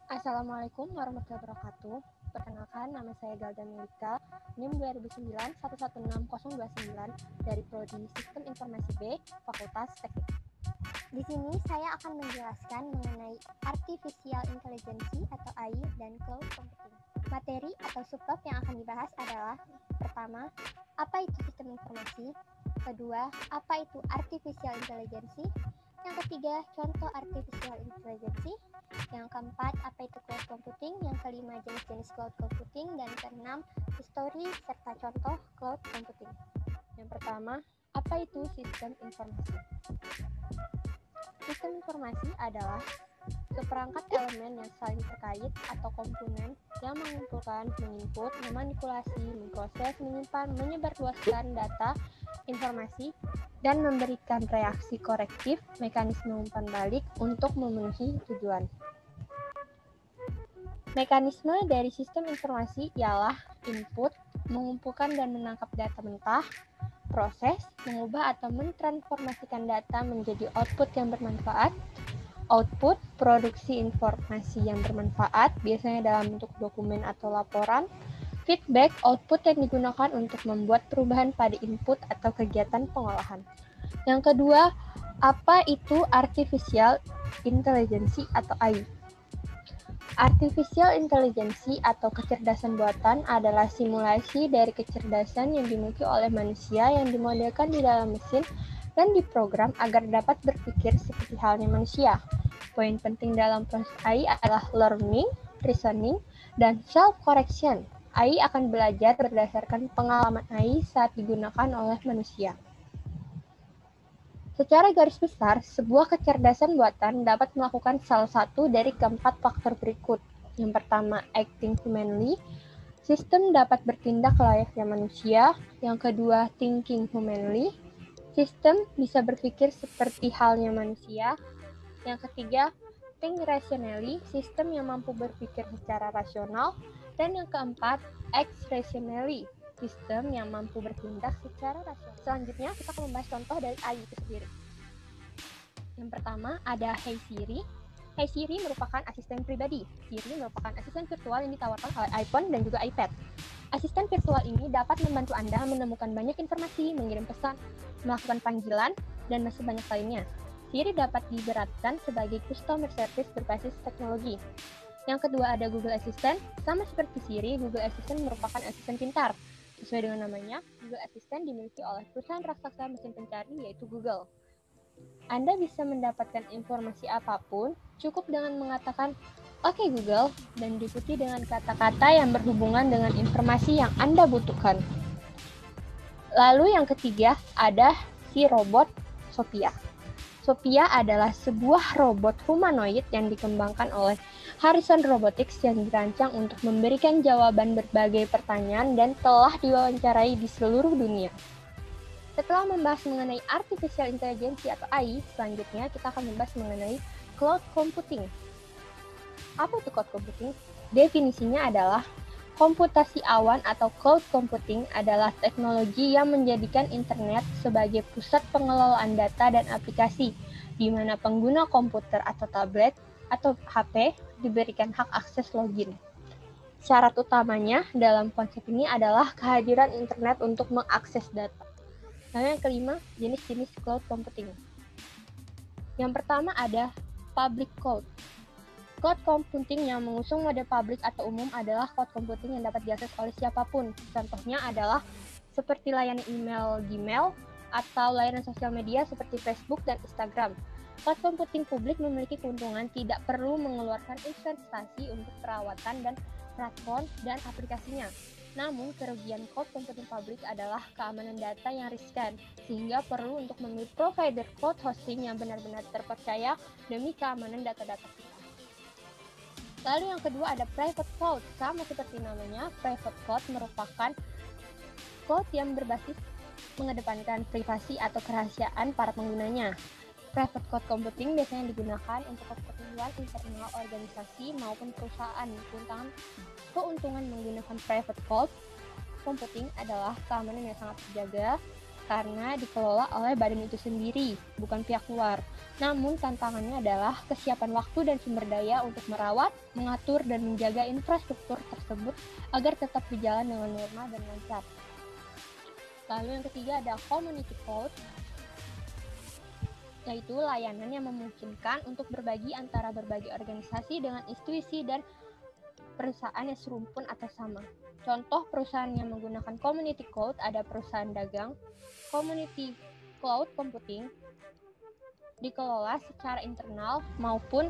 Assalamualaikum warahmatullahi wabarakatuh. Perkenalkan, nama saya Galda Melika, NIM 2009 dari Prodi Sistem Informasi B, Fakultas Teknik. Di sini saya akan menjelaskan mengenai Artificial Intelligence atau AI dan Cloud Computing. Materi atau subbab yang akan dibahas adalah: pertama, apa itu sistem informasi? Kedua, apa itu Artificial Intelligence? Yang ketiga, contoh Artificial Intelligence. Yang keempat, apa itu cloud computing? Yang kelima, jenis-jenis cloud computing. Dan keenam, histori serta contoh cloud computing. Yang pertama, apa itu sistem informasi? Sistem informasi adalah seperangkat elemen yang saling terkait atau komponen yang mengumpulkan, menginput, memanipulasi, memproses, menyimpan, menyebarluaskan data, informasi, dan memberikan reaksi korektif, mekanisme umpan balik untuk memenuhi tujuan. Mekanisme dari sistem informasi ialah input, mengumpulkan dan menangkap data mentah, proses, mengubah atau mentransformasikan data menjadi output yang bermanfaat, output, produksi informasi yang bermanfaat, biasanya dalam bentuk dokumen atau laporan, feedback, output yang digunakan untuk membuat perubahan pada input atau kegiatan pengolahan. Yang kedua, apa itu Artificial Intelligence atau AI? Artificial Intelligence atau kecerdasan buatan adalah simulasi dari kecerdasan yang dimiliki oleh manusia yang dimodelkan di dalam mesin dan diprogram agar dapat berpikir seperti halnya manusia. Poin penting dalam proses AI adalah learning, reasoning, dan self-correction. AI akan belajar berdasarkan pengalaman AI saat digunakan oleh manusia. Secara garis besar, sebuah kecerdasan buatan dapat melakukan salah satu dari keempat faktor berikut. Yang pertama, acting humanly. Sistem dapat bertindak layaknya manusia. Yang kedua, thinking humanly. Sistem bisa berpikir seperti halnya manusia. Yang ketiga, think rationally, sistem yang mampu berpikir secara rasional. Dan yang keempat, act rationally, sistem yang mampu bertindak secara rasional. Selanjutnya, kita akan membahas contoh dari AI itu sendiri. Yang pertama, ada Hey Siri. Hey Siri merupakan asisten pribadi. Siri merupakan asisten virtual yang ditawarkan oleh iPhone dan juga iPad. Asisten virtual ini dapat membantu Anda menemukan banyak informasi, mengirim pesan, melakukan panggilan, dan masih banyak lainnya. Siri dapat diibaratkan sebagai customer service berbasis teknologi. Yang kedua ada Google Assistant. Sama seperti Siri, Google Assistant merupakan asisten pintar. Sesuai dengan namanya, Google Assistant dimiliki oleh perusahaan raksasa mesin pencari yaitu Google. Anda bisa mendapatkan informasi apapun cukup dengan mengatakan "Oke Google" dan diikuti dengan kata-kata yang berhubungan dengan informasi yang Anda butuhkan. Lalu yang ketiga ada si robot Sophia. Sophia adalah sebuah robot humanoid yang dikembangkan oleh Harrison Robotics yang dirancang untuk memberikan jawaban berbagai pertanyaan dan telah diwawancarai di seluruh dunia. Setelah membahas mengenai Artificial Intelligence atau AI, selanjutnya kita akan membahas mengenai Cloud Computing. Apa itu Cloud Computing? Definisinya adalah komputasi awan atau cloud computing adalah teknologi yang menjadikan internet sebagai pusat pengelolaan data dan aplikasi, di mana pengguna komputer atau tablet atau HP diberikan hak akses login. Syarat utamanya dalam konsep ini adalah kehadiran internet untuk mengakses data. Lalu yang kelima, jenis-jenis cloud computing. Yang pertama ada public cloud. Cloud computing yang mengusung mode publik atau umum adalah cloud computing yang dapat diakses oleh siapapun. Contohnya adalah seperti layanan email Gmail atau layanan sosial media seperti Facebook dan Instagram. Cloud computing publik memiliki keuntungan tidak perlu mengeluarkan investasi untuk perawatan dan platform dan aplikasinya. Namun, kerugian cloud computing publik adalah keamanan data yang riskan, sehingga perlu untuk memilih provider cloud hosting yang benar-benar terpercaya demi keamanan data-data kita. Lalu yang kedua ada private cloud. Sama seperti namanya, private cloud merupakan cloud yang berbasis mengedepankan privasi atau kerahasiaan para penggunanya. Private cloud computing biasanya digunakan untuk keperluan internal organisasi maupun perusahaan. Keuntungan menggunakan private cloud computing adalah keamanan yang sangat terjaga, karena dikelola oleh badan itu sendiri, bukan pihak luar. Namun tantangannya adalah kesiapan waktu dan sumber daya untuk merawat, mengatur, dan menjaga infrastruktur tersebut agar tetap berjalan dengan normal dan lancar. Lalu yang ketiga ada community cloud, yaitu layanan yang memungkinkan untuk berbagi antara berbagai organisasi dengan institusi dan perusahaan yang serumpun atau sama. Contoh perusahaan yang menggunakan community cloud ada perusahaan dagang, community cloud computing, dikelola secara internal maupun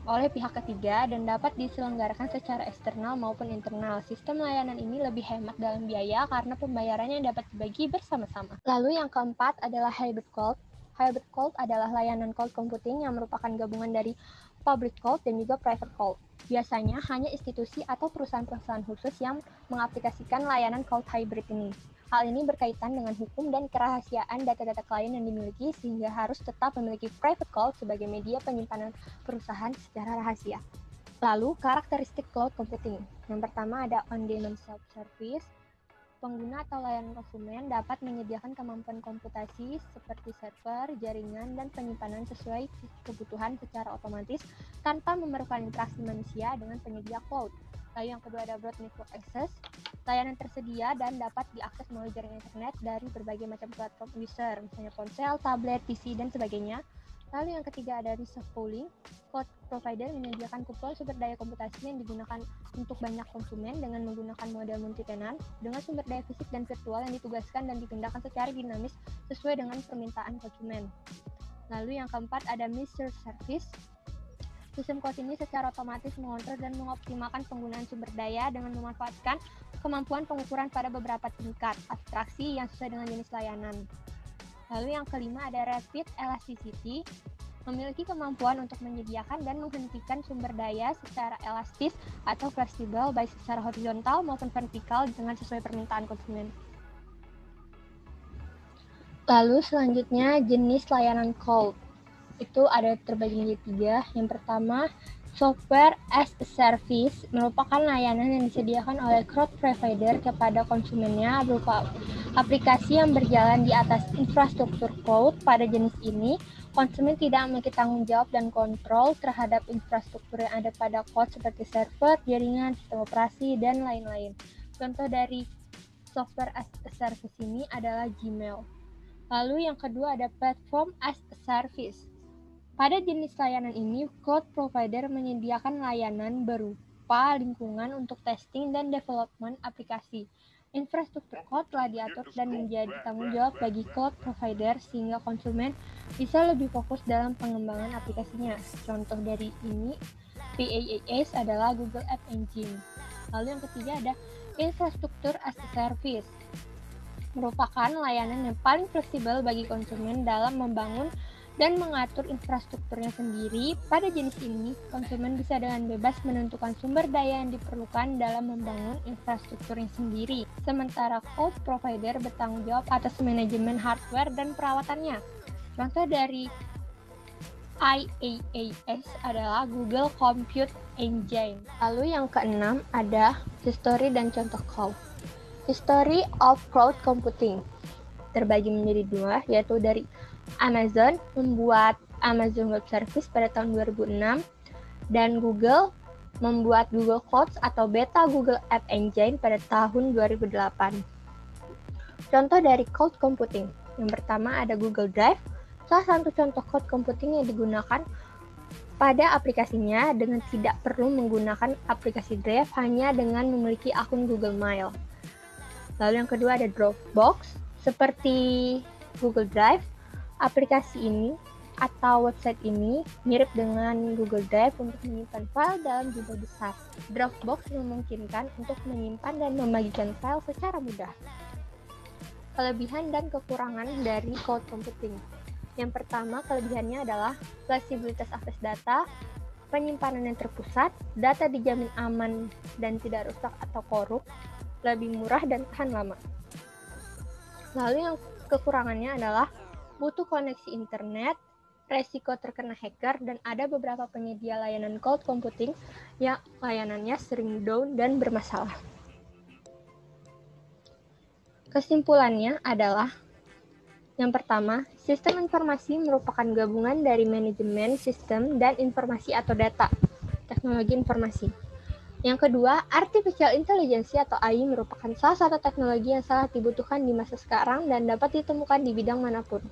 oleh pihak ketiga dan dapat diselenggarakan secara eksternal maupun internal. Sistem layanan ini lebih hemat dalam biaya karena pembayarannya dapat dibagi bersama-sama. Lalu yang keempat adalah hybrid cloud. Hybrid cloud adalah layanan cloud computing yang merupakan gabungan dari public cloud dan juga private cloud. Biasanya hanya institusi atau perusahaan-perusahaan khusus yang mengaplikasikan layanan cloud hybrid ini. Hal ini berkaitan dengan hukum dan kerahasiaan data-data klien yang dimiliki sehingga harus tetap memiliki private cloud sebagai media penyimpanan perusahaan secara rahasia. Lalu, karakteristik cloud computing. Yang pertama ada on-demand self-service. Pengguna atau layanan konsumen dapat menyediakan kemampuan komputasi seperti server, jaringan, dan penyimpanan sesuai kebutuhan secara otomatis tanpa memerlukan interaksi manusia dengan penyedia cloud. Lalu yang kedua ada broad network access. Layanan tersedia dan dapat diakses melalui jaringan internet dari berbagai macam platform user, misalnya ponsel, tablet, PC, dan sebagainya. Lalu yang ketiga ada resource pooling. Cloud provider menyediakan kumpulan sumber daya komputasi yang digunakan untuk banyak konsumen dengan menggunakan model multi-tenant dengan sumber daya fisik dan virtual yang ditugaskan dan dipindahkan secara dinamis sesuai dengan permintaan konsumen. Lalu yang keempat ada master service. Sistem cloud ini secara otomatis mengontrol dan mengoptimalkan penggunaan sumber daya dengan memanfaatkan kemampuan pengukuran pada beberapa tingkat abstraksi yang sesuai dengan jenis layanan. Lalu yang kelima ada rapid elasticity, memiliki kemampuan untuk menyediakan dan menghentikan sumber daya secara elastis atau fleksibel baik secara horizontal maupun vertikal dengan sesuai permintaan konsumen. Lalu selanjutnya jenis layanan cloud. Itu ada terbagi menjadi 3. Yang pertama, software as a service merupakan layanan yang disediakan oleh cloud provider kepada konsumennya berupa aplikasi yang berjalan di atas infrastruktur cloud. Pada jenis ini, konsumen tidak memiliki tanggung jawab dan kontrol terhadap infrastruktur yang ada pada cloud seperti server, jaringan, sistem operasi, dan lain-lain. Contoh dari software as a service ini adalah Gmail. Lalu yang kedua ada platform as a service. Pada jenis layanan ini, cloud provider menyediakan layanan berupa lingkungan untuk testing dan development aplikasi. Infrastruktur cloud telah diatur dan menjadi tanggung jawab bagi cloud provider sehingga konsumen bisa lebih fokus dalam pengembangan aplikasinya. Contoh dari ini, PaaS adalah Google App Engine. Lalu yang ketiga ada infrastruktur as a service. Merupakan layanan yang paling fleksibel bagi konsumen dalam membangun dan mengatur infrastrukturnya sendiri. Pada jenis ini, konsumen bisa dengan bebas menentukan sumber daya yang diperlukan dalam membangun infrastrukturnya sendiri. Sementara cloud provider bertanggung jawab atas manajemen hardware dan perawatannya. Contoh dari IaaS adalah Google Compute Engine. Lalu yang keenam ada history dan contoh cloud. History of cloud computing terbagi menjadi 2, yaitu dari Amazon membuat Amazon Web Service pada tahun 2006 dan Google membuat Google Clouds atau beta Google App Engine pada tahun 2008. Contoh dari cloud computing. Yang pertama ada Google Drive. Salah satu contoh cloud computing yang digunakan pada aplikasinya dengan tidak perlu menggunakan aplikasi Drive hanya dengan memiliki akun Google Mail. Lalu yang kedua ada Dropbox. Seperti Google Drive, aplikasi ini atau website ini mirip dengan Google Drive untuk menyimpan file dalam jumlah besar. Dropbox memungkinkan untuk menyimpan dan membagikan file secara mudah. Kelebihan dan kekurangan dari cloud computing. Yang pertama, kelebihannya adalah fleksibilitas akses data, penyimpanan yang terpusat, data dijamin aman dan tidak rusak atau korup, lebih murah dan tahan lama. Lalu yang kekurangannya adalah butuh koneksi internet, resiko terkena hacker, dan ada beberapa penyedia layanan cloud computing yang layanannya sering down dan bermasalah. Kesimpulannya adalah Yang pertama, sistem informasi merupakan gabungan dari manajemen sistem dan informasi atau data, teknologi informasi. Yang kedua, artificial intelligence atau AI merupakan salah satu teknologi yang sangat dibutuhkan di masa sekarang dan dapat ditemukan di bidang manapun.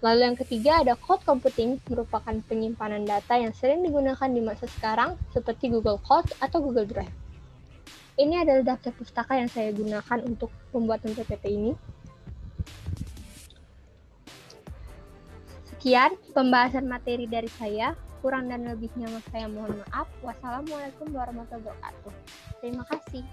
Lalu yang ketiga ada cloud computing, merupakan penyimpanan data yang sering digunakan di masa sekarang seperti Google Cloud atau Google Drive. Ini adalah daftar pustaka yang saya gunakan untuk pembuatan PPT ini. Sekian pembahasan materi dari saya. Kurang dan lebihnya saya mohon maaf. Wassalamualaikum warahmatullahi wabarakatuh. Terima kasih.